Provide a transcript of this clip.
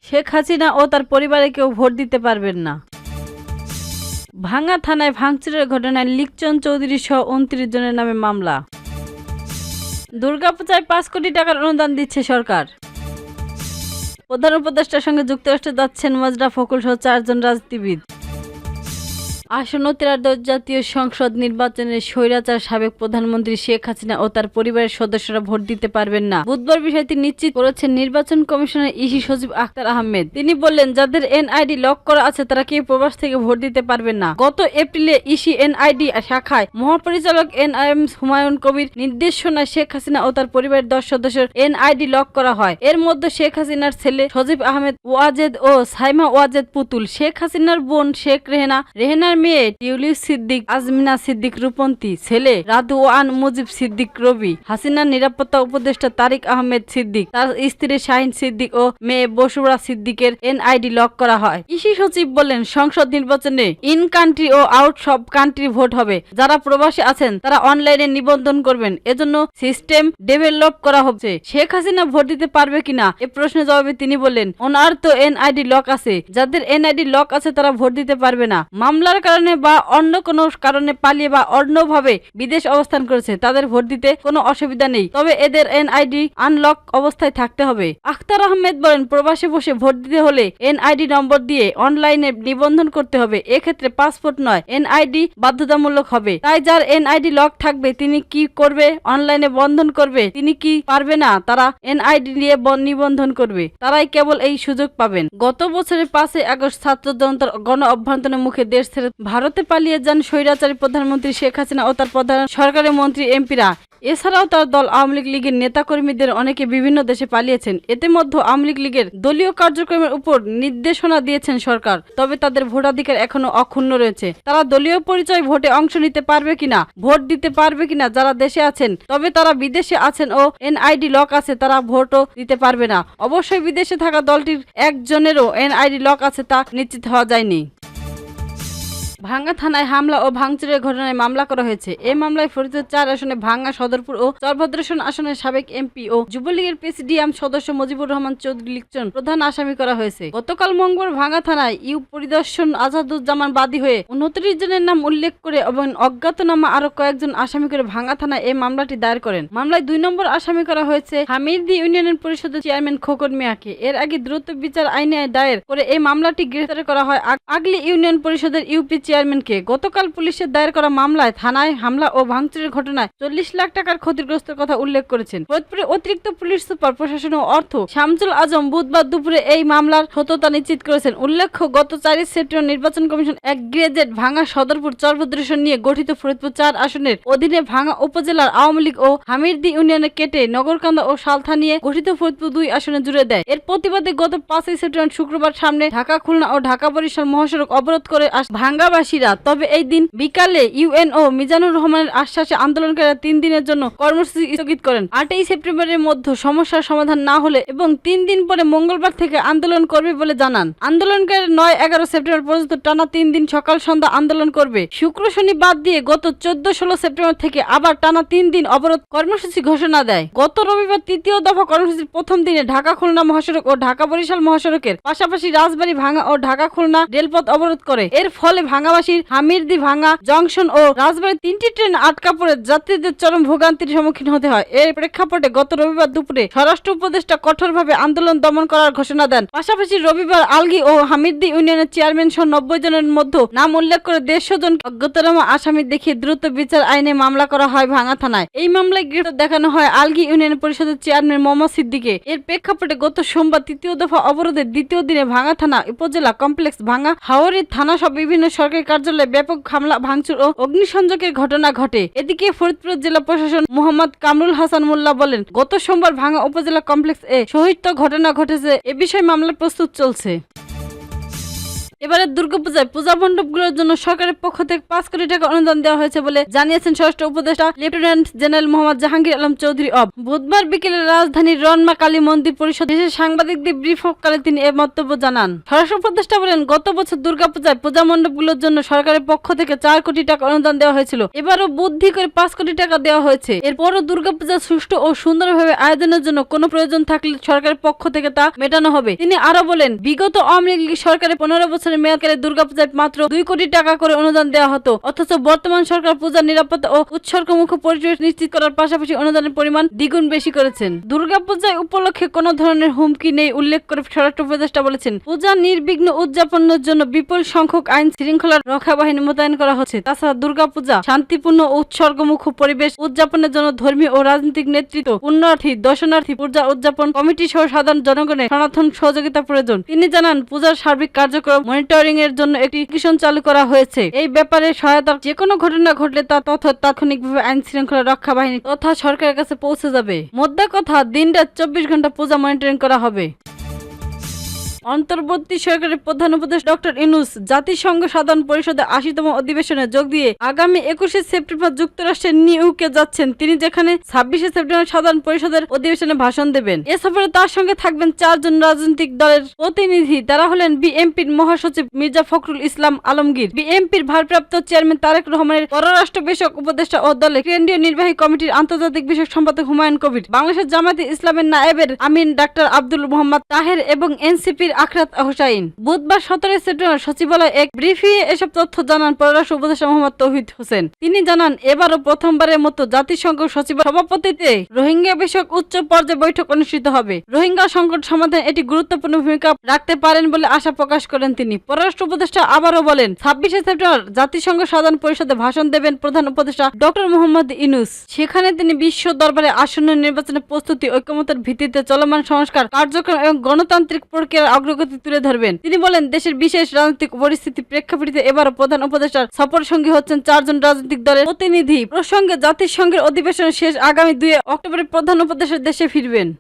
শেখ হাসিনা ও তার পরিবারে কেউ ভোট দিতে পারবেন না। ভাঙ্গা থানায় ভাঙচুরের ঘটনায় লিকচন চৌধুরী সহ ২৯ জনের নামে মামলা। দুর্গাপূজায় ৫ কোটি টাকার অনুদান দিচ্ছে সরকার। প্রধান উপদেষ্টার সঙ্গে যুক্তরাষ্ট্রে যাচ্ছেন মাজরা ফখরুল সহ ৪ জন রাজনীতিবিদ। আসন্ন ত্রয়োদশ জাতীয় সংসদ নির্বাচনে স্বৈরাচার সাবেক প্রধানমন্ত্রী শেখ হাসিনা ও তার পরিবারের সদস্যরা ভোট দিতে পারবেন না। বুধবার বিষয়টি নিশ্চিত করেছেন নির্বাচন কমিশনের ইসি সচিব আখতার আহমেদ। তিনি বললেন, যাদের এনআইডি লক করা আছে তারা কেউ প্রবাস থেকে ভোট দিতে পারবেন না। গত এপ্রিলে ইসি এনআইডি শাখায় মহাপরিচালক এনআইএম হুমায়ুন কবির নির্দেশনায় শেখ হাসিনা ও তার পরিবারের ১০ সদস্যের এনআইডি লক করা হয়। এর মধ্যে শেখ হাসিনার ছেলে সজীব আহমেদ ওয়াজেদ ও সাইমা ওয়াজেদ পুতুল, শেখ হাসিনার বোন শেখ রেহেনার মেয়ে টিউলিপ সিদ্দিক, আজমিনা সিদ্দিক রূপন্তী, ছেলে রাদওয়ান মুজিব সিদ্দিক রবি, হাসিনার নিরাপত্তা উপদেষ্টা তারিক আহমেদ সিদ্দিক, তার স্ত্রী শাহিন সিদ্দিক ও মেয়ে বসুরা সিদ্দিকের এনআইডি লক করা হয়। ইসি সচিব বলেন, সংসদ নির্বাচনে ইন কান্ট্রি ও আউট সব কান্ট্রি ভোট হবে। যারা প্রবাসী আছেন তারা অনলাইনে নিবন্ধন করবেন। এজন্য সিস্টেম ডেভেলপ করা হচ্ছে। শেখ হাসিনা ভোট দিতে পারবে কিনা এ প্রশ্নের জবাবে তিনি বললেন, ওনার তো এনআইডি লক আছে। যাদের এনআইডি লক আছে তারা ভোট দিতে পারবে না। মামলার কারণে বা অন্য কোনো কারণে পালিয়ে বা অন্যভাবে বিদেশ অবস্থান করেছে তাদের ভোট দিতে কোনো অসুবিধা নেই, তবে এদের এনআইডি আনলক অবস্থায় থাকতে হবে। আখতার আহমেদ বলেন, প্রবাসে বসে ভোট দিতে হলে এনআইডি নম্বর দিয়ে অনলাইনে নিবন্ধন করতে হবে। এক্ষেত্রে পাসপোর্ট নয়, এনআইডি বাধ্যতামূলক হবে। তাই যার এনআইডি লক থাকবে তিনি কি করবে? অনলাইনে বন্ধন করবে। তিনি কি পারবে না? তারা এনআইডি নিয়ে নিবন্ধন করবে। তারাই কেবল এই সুযোগ পাবেন। গত বছরের ৫ই আগস্ট ছাত্র জনতার গণ অভ্যন্তরের মুখে দেশ ছেড়ে ভারতে পালিয়ে যান স্বৈরাচারী প্রধানমন্ত্রী শেখ হাসিনা ও তার প্রধান সরকারের মন্ত্রী এমপিরা। এছাড়াও তার দল আওয়ামী লীগের নেতাকর্মীদের অনেকে বিভিন্ন দেশে পালিয়েছেন। এতে মধ্যে আওয়ামী লীগের দলীয় কার্যক্রমের উপর নির্দেশনা দিয়েছেন সরকার, তবে তাদের ভোটাধিকার এখনো অক্ষুণ্ণ রয়েছে। তারা দলীয় পরিচয় ভোটে অংশ নিতে পারবে কিনা, ভোট দিতে পারবে কিনা যারা দেশে আছেন, তবে তারা বিদেশে আছেন ও এনআইডি লক আছে তারা ভোটও দিতে পারবে না। অবশ্যই বিদেশে থাকা দলটির একজনেরও এনআইডি লক আছে তা নিশ্চিত হওয়া যায়নি। ভাঙ্গা থানায় হামলা ও ভাঙচুরের ঘটনায় মামলা করা হয়েছে। এই মামলায় ফরিদপুর ৪ আসনে ভাঙ্গা সদরপুর ও চরভদ্রেশ্বর আসনের সাবেক এমপি ও যুবলীগের প্রেসিডিয়াম সদস্য মুজিবুর রহমান চৌধুরী লিকচন প্রধান আসামি করা হয়েছে। গতকাল মঙ্গলবার ভাঙ্গা থানায় ইউ পরিদর্শন আজাদুজ্জামান বাদী হয়ে ২৯ জনের নাম উল্লেখ করে এবং অজ্ঞাতনামা আরো কয়েকজন আসামি করে ভাঙ্গা থানায় এই মামলাটি দায়ের করেন। মামলায় ২ নম্বর আসামি করা হয়েছে হামিরদি ইউনিয়ন পরিষদের চেয়ারম্যান খোকন মিয়াকে। এর আগে দ্রুত বিচার আইনে দায়ের করে এই মামলাটি গ্রেফতার করা হয় আগলি ইউনিয়ন পরিষদের ইউপি চেয়ারম্যানকে। গতকাল পুলিশের দায়ের করা মামলায় থানায় হামলা ও ভাঙচুরের ঘটনায় ৪০ লাখ টাকার ক্ষতিগ্রস্ত কথা উল্লেখ করেছেন ফরিদপুরে অতিরিক্ত পুলিশ সুপার প্রশাসন ও অর্থ শামসুল আজম বুধবার দুপুরে এই মামলার সত্যতা নিশ্চিত করেছেন। উল্লেখ্য, গত ৪ সেপ্টেম্বর নির্বাচন কমিশন এক গ্রেজেড ভাঙ্গা সদরপুর চরভদ্রেশ্বর নিয়ে গঠিত ফরিদপুর ৪ আসনের অধীনে ভাঙ্গা উপজেলার আওয়ামী লীগ ও হামিরদি ইউনিয়নে কেটে নগরকান্দা ও সালথা নিয়ে গঠিত ফরিদপুর ২ আসনে জুড়ে দেয়। এর প্রতিবাদে গত ৫ই সেপ্টেম্বর শুক্রবার সামনে ঢাকা খুলনা ও ঢাকা বরিশাল মহাসড়ক অবরোধ করে ভাঙ্গাবাসীরা। তবে এই দিন বিকালে ইউএনও মিজানুর রহমানের আশ্বাসে আন্দোলনকারীরা ৩ দিনের জন্য কর্মসূচি স্থগিত করেন। ৮ই সেপ্টেম্বরের মধ্যে সমস্যার সমাধান না হলে এবং ৩ দিন পরে মঙ্গলবার থেকে আন্দোলন করবে বলে জানান। আন্দোলনকারীরা ৯-১১ সেপ্টেম্বর পর্যন্ত টানা ৩ দিন সকাল সন্ধ্যা আন্দোলন করবে। শুক্র শনি বাদ দিয়ে গত ১৪-১৬ সেপ্টেম্বর থেকে আবার টানা ৩ দিন অবরোধ কর্মসূচি ঘোষণা দেয়। গত রবিবার তৃতীয় দফা কর্মসূচির প্রথম দিনে ঢাকা খুলনা মহাসড়ক ও ঢাকা বরিশাল মহাসড়কের পাশাপাশি রাজবাড়ী ভাঙ্গা ও ঢাকা খুলনা রেলপথ অবরোধ করে। এর ফলে ভাঙ্গাবাসীর হামিরদি ভাঙ্গা জংশন ও রাজবাড়ী ৩টি ট্রেন আটকা পড়ে যাত্রীদের চরম ভোগান্তির সম্মুখীন হতে হয়। এর প্রেক্ষাপটে গত রবিবার দুপুরে স্বরাষ্ট্র উপদেষ্টা কঠোরভাবে আন্দোলন দমন করার ঘোষণা দেন। পাশাপাশি রবিবার আলগি ও হামিরদি ইউনিয়নের চেয়ারম্যান সহ ৯০ জনের মধ্যে নাম উল্লেখ করে ১৫০ জন অজ্ঞাতনামা আসামি দেখিয়ে দ্রুত বিচার আইনে মামলা করা হয় ভাঙ্গা থানায়। এই মামলায় গ্রেফতার দেখানো হয় আলগি ইউনিয়ন পরিষদের চেয়ারম্যান মোহাম্মদ সিদ্দিকে। এর প্রেক্ষাপটে গত সোমবার তৃতীয় দফা অবরোধের দ্বিতীয় দিনে ভাঙ্গা থানা উপজেলা কমপ্লেক্স ভাঙ্গা হাওড়ি থানা সহ বিভিন্ন সরকারি কার্যালয়ে ব্যাপক হামলা ভাঙচুর ও অগ্নিসংযোগের ঘটনা ঘটে। এদিকে ফরিদপুর জেলা প্রশাসন মোহাম্মদ কামরুল হাসান মোল্লা বলেন, গত সোমবার ভাঙ্গা উপজেলা কমপ্লেক্স এ সহিত ঘটনা ঘটেছে। এ বিষয়ে মামলার প্রস্তুত চলছে। এবারে দুর্গাপূজায় পূজা মণ্ডপগুলোর জন্য সরকারের পক্ষ থেকে 5 কোটি টাকা অনুদান দেওয়া হয়েছে বলে জানিয়েছেন স্বরাষ্ট্র উপদেষ্টা লেফটেন্যান্ট জেনারেল মোহাম্মদ জাহাঙ্গীর আলম চৌধুরী। বুধবার বিকেলে রাজধানীর রনমা কালী মন্দির পরিষদ দেশের সাংবাদিকদের ব্রিফকালে তিনি এ মন্তব্য জানান। স্বরাষ্ট্র উপদেষ্টা বলেন, গত বছর দুর্গাপূজায় পূজা মণ্ডপগুলোর জন্য সরকারের পক্ষ থেকে 4 কোটি টাকা অনুদান দেওয়া হয়েছিল। এবারও বুদ্ধি করে 5 কোটি টাকা দেওয়া হয়েছে। এরপরও দুর্গাপূজা সুষ্ঠু ও সুন্দরভাবে আয়োজনের জন্য কোনো প্রয়োজন থাকলে সরকারের পক্ষ থেকে তা মেটানো হবে। তিনি আরো বলেন, বিগত আওয়ামী লীগ সরকারের 15 বছরের মেয়াদকালে দুর্গাপূজায় মাত্র 2 কোটি টাকা করে অনুদান দেওয়া হতো, অথচ বর্তমান সরকার পূজার নিরাপত্তা ও উৎসর্গমুখ পরিবেশ নিশ্চিত করার পাশাপাশি অনুদানের পরিমাণ দ্বিগুণ বেশি করেছেন। দুর্গাপূজায় উপলক্ষে কোনো ধরনের হুমকি নেই উল্লেখ করে স্বরাষ্ট্র উপদেষ্টা বলেছেন, পূজা নির্বিঘ্ন উদযাপনের জন্য বিপুল সংখ্যক আইন শৃঙ্খলা রক্ষা বাহিনী মোতায়েন করা হচ্ছে। তাছাড়া দুর্গাপূজা শান্তিপূর্ণ ও উৎসর্গমুখ পরিবেশ উদযাপনের জন্য ধর্মীয় ও রাজনৈতিক নেতৃত্ব, পুণ্যার্থী, দর্শনার্থী, পূজা উদযাপন কমিটি সহ সাধারণ জনগণের সনাতন সহযোগিতা প্রয়োজন। তিনি জানান, পূজার সার্বিক কার্যক্রম মনিটরিং এর জন্য একটি কমিশন চালু করা হয়েছে। এই ব্যাপারে সহায়তা যেকোনো ঘটনা ঘটলে তা তথ্য তাৎক্ষণিকভাবে আইন শৃঙ্খলা রক্ষা বাহিনী তথা সরকারের কাছে পৌঁছে যাবে। মোদ্দা কথা, দিনরাত 24 ঘন্টা পূজা মনিটরিং করা হবে। অন্তর্বর্তী সরকারের প্রধান উপদেষ্টা ডক্টর ইউনূস জাতিসংঘ সাধারণ পরিষদের 80তম অধিবেশনে যোগ দিয়ে আগামী 21শে সেপ্টেম্বর যুক্তরাষ্ট্রের নিউ ইয়র্কে যাচ্ছেন। তিনি যেখানে 26শে সেপ্টেম্বর সাধারণ পরিষদের অধিবেশনে ভাষণ দেবেন। এ সফরে তার সঙ্গে থাকবেন 4 জন রাজনৈতিক দলের প্রতিনিধি। তারা হলেন বিএনপির মহাসচিব মির্জা ফখরুল ইসলাম আলমগীর, বিএনপির ভারপ্রাপ্ত চেয়ারম্যান তারেক রহমানের পররাষ্ট্র বিষয়ক উপদেষ্টা ও দলের কেন্দ্রীয় নির্বাহী কমিটির আন্তর্জাতিক বিষয়ক সম্পাদক হুমায়ুন কবির, বাংলাদেশের জামায়াতে ইসলামের নায়েবের আমিন ডাক্তার আব্দুল মোহাম্মদ তাহের এবং এনসিপির আখরাত হোসাইন। বুধবার 17 সেপ্টেম্বর সচিবালয়ে এক ব্রিফিংয়ে এসব তথ্য জানান পররাষ্ট্র উপদেষ্টা মোহাম্মদ তৌহিদ হোসেন। তিনি জানান, এবারও প্রথমবারের মতো জাতিসংঘ সচিবালয়ের সভাপতিত্বে রোহিঙ্গা বিষয়ক উচ্চ পর্যায়ে বৈঠক অনুষ্ঠিত হবে। রোহিঙ্গা সংকট সমাধানে এটি গুরুত্বপূর্ণ ভূমিকা রাখতে পারেন বলে আশা প্রকাশ করেন তিনি। পররাষ্ট্র উপদেষ্টা আবারও বলেন, 26শে সেপ্টেম্বর জাতিসংঘ সাধারণ পরিষদে ভাষণ দেবেন প্রধান উপদেষ্টা ডক্টর মোহাম্মদ ইউনূস। সেখানে তিনি বিশ্ব দরবারে আসন্ন নির্বাচনের প্রস্তুতি, ঐকমত্যের ভিত্তিতে চলমান সংস্কার কার্যক্রম এবং গণতান্ত্রিক প্রক্রিয়ার অগ্রগতি তুলে ধরবেন। তিনি বলেন, দেশের বিশেষ রাজনৈতিক পরিস্থিতির প্রেক্ষাপটে এবারও প্রধান উপদেষ্টার সফর সঙ্গী হচ্ছেন 4 জন রাজনৈতিক দলের প্রতিনিধি। প্রসঙ্গে জাতিসংঘের অধিবেশন শেষ আগামী 2 অক্টোবরে প্রধান উপদেষ্টা দেশে ফিরবেন।